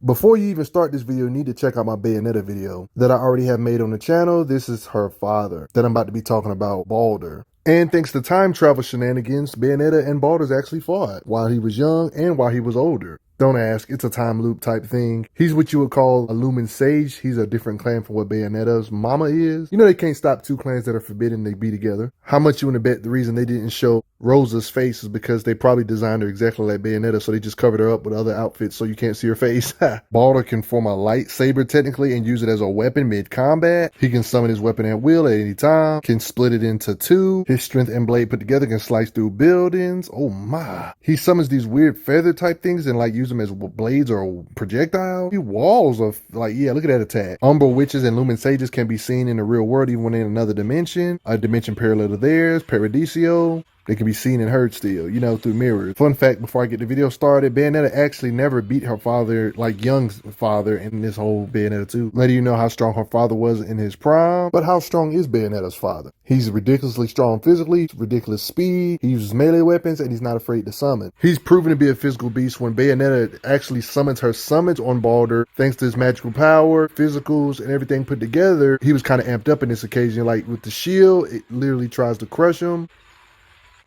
Before you even start this video, you need to check out my Bayonetta video that I already have made on the channel. This is her father that I'm about to be talking about, Balder. And thanks to time travel shenanigans, Bayonetta and Balder's actually fought while he was young and while he was older. Don't ask, it's a time loop type thing. He's what you would call a Lumen Sage. He's a different clan from what Bayonetta's mama is. You know they can't stop two clans that are forbidden to be together. How much you want to bet the reason they didn't show Rosa's face is because they probably designed her exactly like Bayonetta, so they just covered her up with other outfits so you can't see her face. Balder can form a lightsaber technically and use it as a weapon mid-combat. He can summon his weapon at will at any time, can split it into two. His strength and blade put together can slice through buildings. Oh my. He summons these weird feather type things and like use them as blades or projectiles. Walls of like, yeah, look at that attack. Umbra witches and Lumen Sages can be seen in the real world even when in another dimension. A dimension parallel to theirs, Paradiso. They can be seen and heard still, you know, through mirrors. Fun fact, before I get the video started, Bayonetta actually never beat her father, like Young's father, in this whole Bayonetta 2. Letting you know how strong her father was in his prime. But how strong is Bayonetta's father? He's ridiculously strong physically, ridiculous speed, he uses melee weapons, and he's not afraid to summon. He's proven to be a physical beast when Bayonetta actually summons her summons on Balder. Thanks to his magical power, physicals, and everything put together, he was kind of amped up in this occasion. Like with the shield, it literally tries to crush him.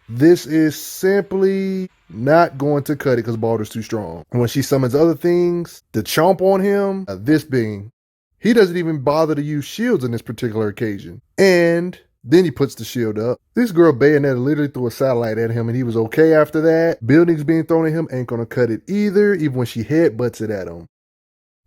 This is simply not going to cut it because Balder's too strong. When she summons other things to chomp on him, this being, he doesn't even bother to use shields in this particular occasion. And then he puts the shield up. This girl Bayonetta literally threw a satellite at him and he was okay after that. Buildings being thrown at him ain't gonna cut it either, even when she headbutts it at him.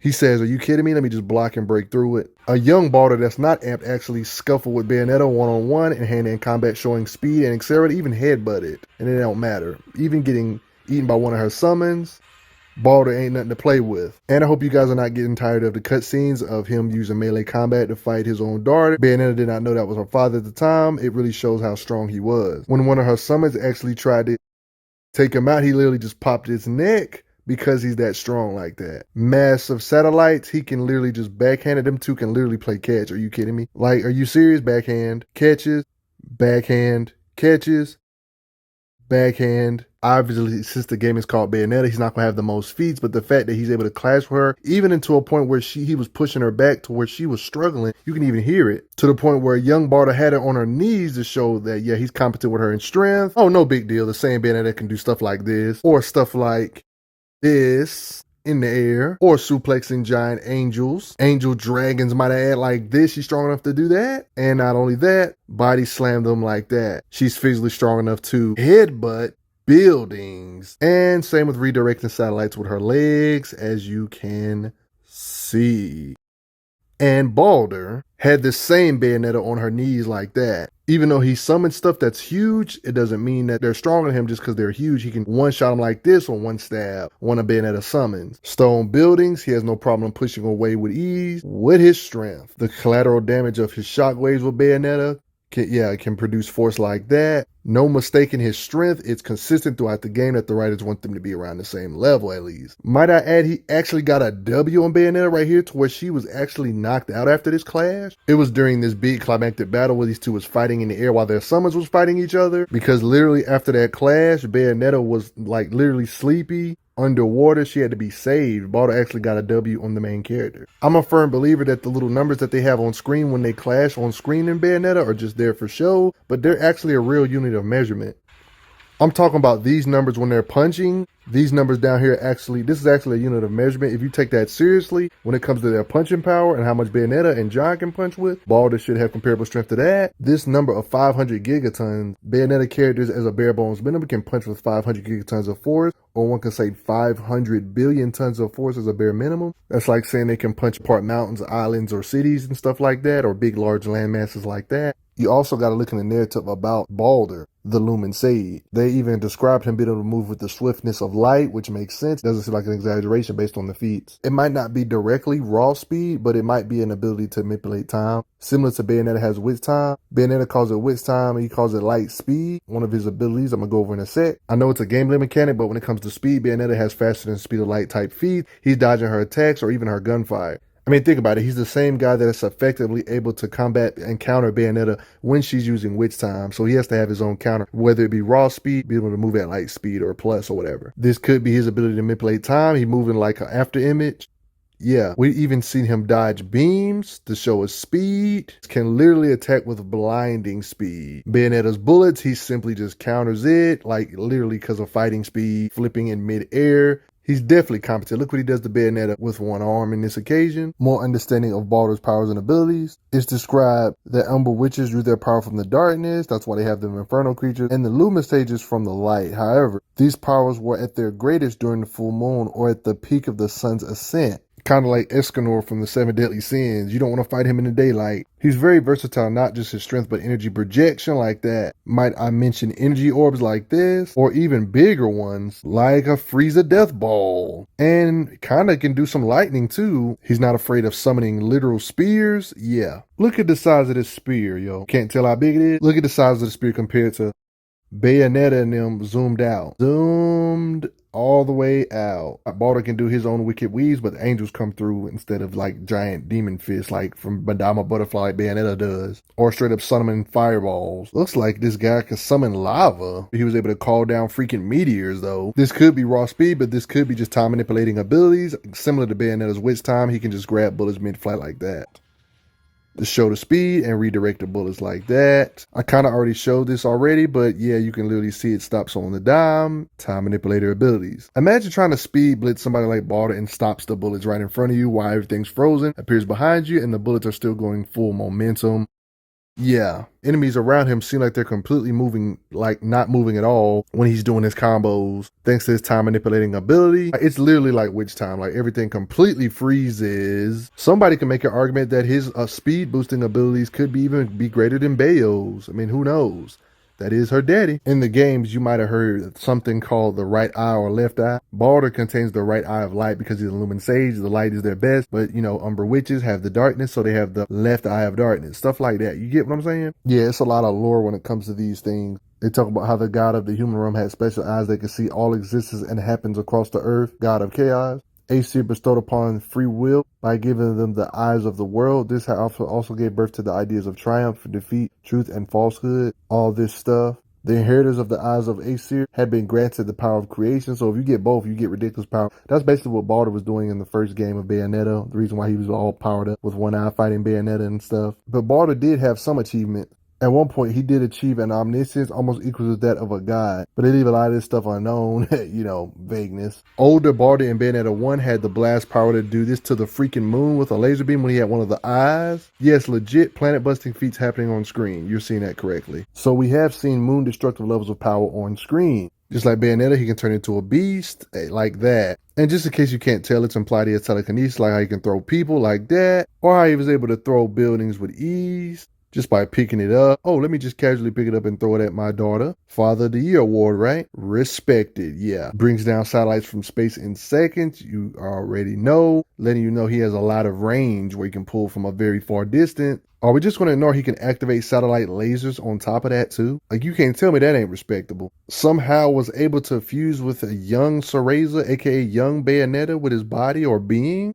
He says, are you kidding me? Let me just block and break through it. A young Balder that's not amped actually scuffle with Bayonetta one-on-one and hand-to-hand combat showing speed and accelerate, even headbutt it. And it don't matter. Even getting eaten by one of her summons, Balder ain't nothing to play with. And I hope you guys are not getting tired of the cutscenes of him using melee combat to fight his own daughter. Bayonetta did not know that was her father at the time. It really shows how strong he was. When one of her summons actually tried to take him out, he literally just popped his neck. Because he's that strong like that. Massive satellites, he can literally just backhand it. Them two can literally play catch. Are you kidding me? Like, are you serious? Backhand, catches, backhand, catches, backhand. Obviously, since the game is called Bayonetta, he's not going to have the most feats, but the fact that he's able to clash with her, even into a point where he was pushing her back to where she was struggling, you can even hear it, to the point where young Balder had her on her knees to show that, yeah, he's competent with her in strength. Oh, no big deal. The same Bayonetta can do stuff like this, or stuff like this in the air, or suplexing giant angels, angel dragons might I add, like this. She's strong enough to do that. And not only that, body slam them like that. She's physically strong enough to headbutt buildings. And same with redirecting satellites with her legs, as you can see. And Balder had the same Bayonetta on her knees like that. Even though he summoned stuff that's huge, it doesn't mean that they're stronger than him just because they're huge. He can one-shot them like this on one stab, one of Bayonetta summons. Stone buildings, he has no problem pushing away with ease with his strength. The collateral damage of his shockwaves with Bayonetta, can produce force like that. No mistaking his strength. It's consistent throughout the game that the writers want them to be around the same level at least. Might I add, he actually got a W on Bayonetta right here to where she was actually knocked out after this clash. It was during this big climactic battle where these two was fighting in the air while their summons was fighting each other. Because literally after that clash, Bayonetta was like literally sleepy. Underwater, she had to be saved. Balder actually got a W on the main character. I'm a firm believer that the little numbers that they have on screen when they clash on screen in Bayonetta are just there for show, but they're actually a real unit of measurement. I'm talking about these numbers when they're punching. These numbers down here this is actually a unit of measurement. If you take that seriously, when it comes to their punching power and how much Bayonetta and John can punch with, Balder should have comparable strength to that. This number of 500 gigatons, Bayonetta characters as a bare bones minimum can punch with 500 gigatons of force, or one can say 500 billion tons of force as a bare minimum. That's like saying they can punch apart mountains, islands, or cities and stuff like that, or big, large land masses like that. You also got to look in the narrative about Balder, the Lumen Sage. They even described him being able to move with the swiftness of light, which makes sense. Doesn't seem like an exaggeration based on the feats. It might not be directly raw speed, but it might be an ability to manipulate time. Similar to Bayonetta has witch time. Bayonetta calls it witch time, and he calls it light speed. One of his abilities I'm going to go over in a sec. I know it's a gameplay mechanic, but when it comes to speed, Bayonetta has faster than speed of light type feats. He's dodging her attacks or even her gunfire. I mean, think about it. He's the same guy that is effectively able to combat and counter Bayonetta when she's using witch time. So he has to have his own counter, whether it be raw speed, be able to move at light speed or plus or whatever. This could be his ability to manipulate time. He's moving like an after image. Yeah, we even seen him dodge beams to show his speed. Can literally attack with blinding speed. Bayonetta's bullets, he simply just counters it, like literally because of fighting speed, flipping in mid-air. He's definitely competent. Look what he does to Bayonetta with one arm in this occasion. More understanding of Balder's powers and abilities. It's described that Umber Witches drew their power from the darkness. That's why they have them infernal creatures. And the Lumen stages from the light. However, these powers were at their greatest during the full moon or at the peak of the sun's ascent. Kind of like Escanor from the Seven Deadly Sins. You don't want to fight him in the daylight. He's very versatile, not just his strength, but energy projection like that. Might I mention energy orbs like this? Or even bigger ones, like a Frieza Death Ball. And kind of can do some lightning too. He's not afraid of summoning literal spears. Yeah. Look at the size of this spear, yo. Can't tell how big it is? Look at the size of the spear compared to Bayonetta and them zoomed out. Zoomed all the way out. Balder can do his own wicked weaves, but the angels come through instead of like giant demon fists like from Madama Butterfly like Bayonetta does. Or straight up summoning fireballs. Looks like this guy could summon lava. He was able to call down freaking meteors though. This could be raw speed, but this could be just time manipulating abilities. Similar to Bayonetta's witch time, he can just grab bullets mid-flight like that. To show the speed and redirect the bullets like that. I kind of already showed this already, but yeah, you can literally see it stops on the dime. Time manipulator abilities. Imagine trying to speed blitz somebody like Balder and stops the bullets right in front of you while everything's frozen, appears behind you, and the bullets are still going full momentum. Yeah, enemies around him seem like they're completely moving, like not moving at all when he's doing his combos. Thanks to his time manipulating ability, it's literally like witch time, like everything completely freezes. Somebody can make an argument that his speed boosting abilities could be even be greater than Bayo's. I mean, who knows? That is her daddy. In the games, you might have heard something called the right eye or left eye. Balder contains the right eye of light because he's a lumen sage. The light is their best. But, you know, Umber Witches have the darkness, so they have the left eye of darkness. Stuff like that. You get what I'm saying? Yeah, it's a lot of lore when it comes to these things. They talk about how the god of the human realm had special eyes that could see all existence and happens across the earth. God of chaos. Aesir bestowed upon free will by giving them the eyes of the world. This also gave birth to the ideas of triumph, defeat, truth, and falsehood. All this stuff. The inheritors of the eyes of Aesir had been granted the power of creation. So if you get both, you get ridiculous power. That's basically what Balder was doing in the first game of Bayonetta. The reason why he was all powered up with one eye fighting Bayonetta and stuff. But Balder did have some achievement. At one point, he did achieve an omniscience almost equal to that of a god, but they leave a lot of this stuff unknown, you know, vagueness. Older Balder in Bayonetta 1 had the blast power to do this to the freaking moon with a laser beam when he had one of the eyes. Yes, legit planet-busting feats happening on screen. You're seeing that correctly. So we have seen moon-destructive levels of power on screen. Just like Bayonetta, he can turn into a beast, like that. And just in case you can't tell, it's implied he has telekinesis, like how he can throw people like that, or how he was able to throw buildings with ease. Just by picking it up. Oh, let me just casually pick it up and throw it at my daughter. Father of the Year award, right? Respected, yeah. Brings down satellites from space in seconds. You already know. Letting you know he has a lot of range where he can pull from a very far distance. Are we just going to ignore he can activate satellite lasers on top of that too? Like, you can't tell me that ain't respectable. Somehow was able to fuse with a young Cereza, aka young Bayonetta, with his body or being?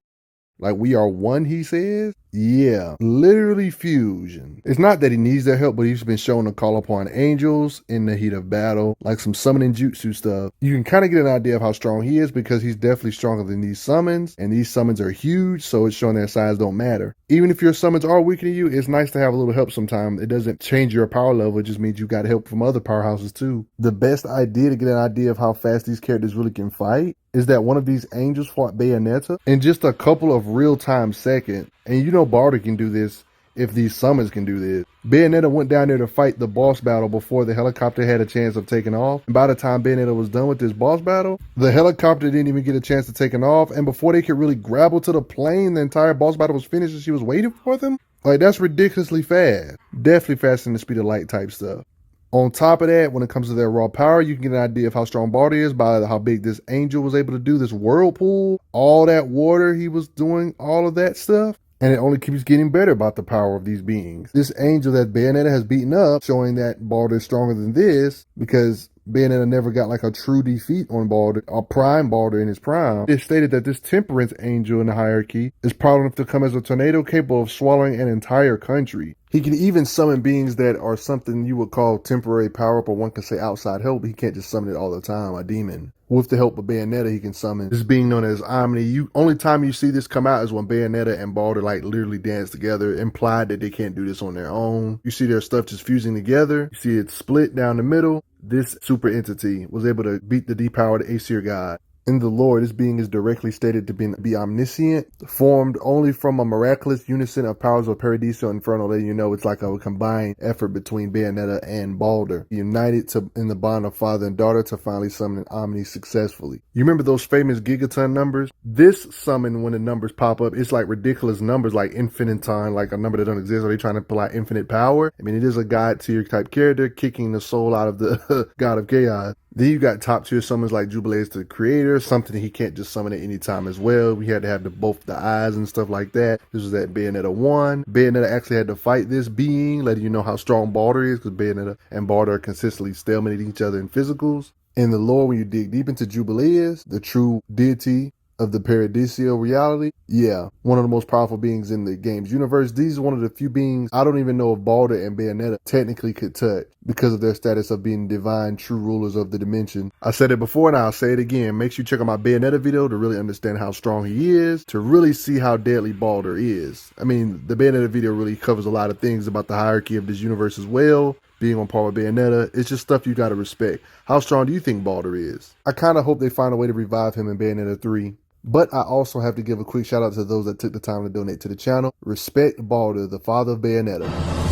Like, we are one, he says? Yeah, literally fusion. It's not that he needs their help, but he's been shown to call upon angels in the heat of battle, like some summoning jutsu stuff. You can kind of get an idea of how strong he is because he's definitely stronger than these summons, and these summons are huge, so it's showing their size don't matter. Even if your summons are weakening you, it's nice to have a little help sometimes. It doesn't change your power level, it just means you got help from other powerhouses too. The best idea to get an idea of how fast these characters really can fight is that one of these angels fought Bayonetta in just a couple of real-time seconds. And you know Balder can do this if these summons can do this. Bayonetta went down there to fight the boss battle before the helicopter had a chance of taking off. And by the time Bayonetta was done with this boss battle, the helicopter didn't even get a chance to take off. And before they could really grapple to the plane, the entire boss battle was finished and she was waiting for them. Like, that's ridiculously fast. Definitely faster than the speed of light type stuff. On top of that, when it comes to their raw power, you can get an idea of how strong Balder is by how big this angel was able to do, this whirlpool, all that water he was doing, all of that stuff. And it only keeps getting better about the power of these beings. This angel that Bayonetta has beaten up, showing that Balder is stronger than this, because Bayonetta never got like a true defeat on Balder, a prime Balder in his prime. It stated that this temperance angel in the hierarchy is proud enough to come as a tornado capable of swallowing an entire country. He can even summon beings that are something you would call temporary power up, or one can say outside help. He can't just summon it all the time, a demon. With the help of Bayonetta, he can summon this being known as Omni. Only time you see this come out is when Bayonetta and Baldur like literally dance together, implied that they can't do this on their own. You see their stuff just fusing together. You see it split down the middle. This super entity was able to beat the depowered Aesir god. In the lore, this being is directly stated to be omniscient, formed only from a miraculous unison of powers of Paradiso and Inferno, letting you know it's like a combined effort between Bayonetta and Baldur, united in the bond of father and daughter to finally summon an Omni successfully. You remember those famous gigaton numbers? This summon, when the numbers pop up, it's like ridiculous numbers like infiniton, like a number that doesn't exist. Are they trying to pull out infinite power? I mean, it is a god tier type character kicking the soul out of the god of chaos. Then you got top tier summons like Jubilees to the Creator, something he can't just summon at any time as well. We had to have both the eyes and stuff like that. This was at Bayonetta 1. Bayonetta actually had to fight this being, letting you know how strong Baldur is, because Bayonetta and Baldur are consistently stalemating each other in physicals. In the lore, when you dig deep into Jubilees, the true deity of the Paradiso reality, yeah, one of the most powerful beings in the game's universe. These are one of the few beings I don't even know if Baldur and Bayonetta technically could touch because of their status of being divine true rulers of the dimension. I said it before and I'll say it again. Make sure you check out my Bayonetta video to really understand how strong he is, to really see how deadly Baldur is. I mean, the Bayonetta video really covers a lot of things about the hierarchy of this universe as well. Being on par with Bayonetta, it's just stuff you gotta respect. How strong do you think Baldur is? I kind of hope they find a way to revive him in Bayonetta 3. But I also have to give a quick shout out to those that took the time to donate to the channel. Respect Baldur, the father of Bayonetta.